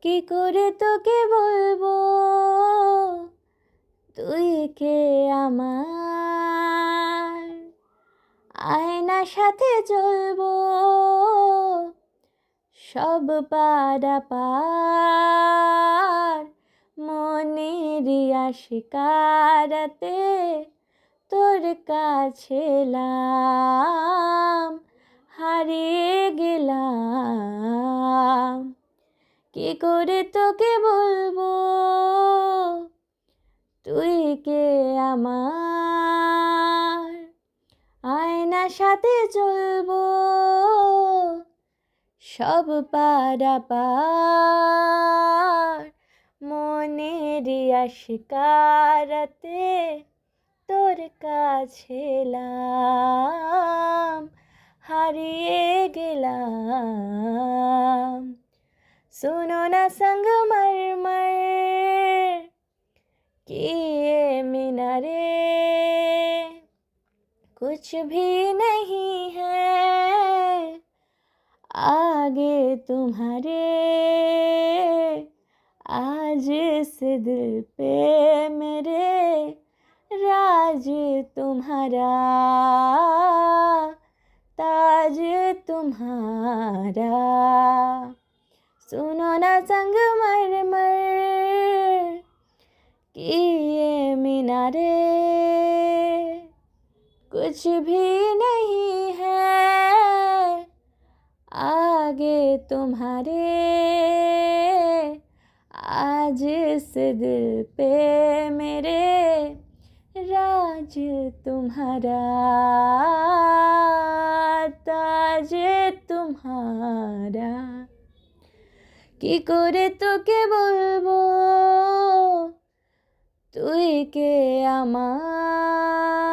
কি করে তোকে বলবো তুই কে আমার, আয়নার সাথে চলবো সব পার, মনের আশিকারাতে তোর কাছে এলাম, হারিয়ে গেলাম। কি করে তোকে বলবো তুই কে আমার, আয়নার সাথে চলবো সব পার, মনের আশিকারাতে তোর কাছে এলাম, হারিয়ে গেলাম। सुनो ना संगमरमर कि ये मीनारे कुछ भी नहीं है आगे तुम्हारे, आज इस दिल पे मेरे राज तुम्हारा, ताज तुम्हारा। सुनो ना संगमरमर कि ये मीनारे कुछ भी नहीं है आगे तुम्हारे, आज इस दिल पे मेरे राज तुम्हारा, ताज तुम्हारा। কি করে তোকে বলবো তুই কে আমার।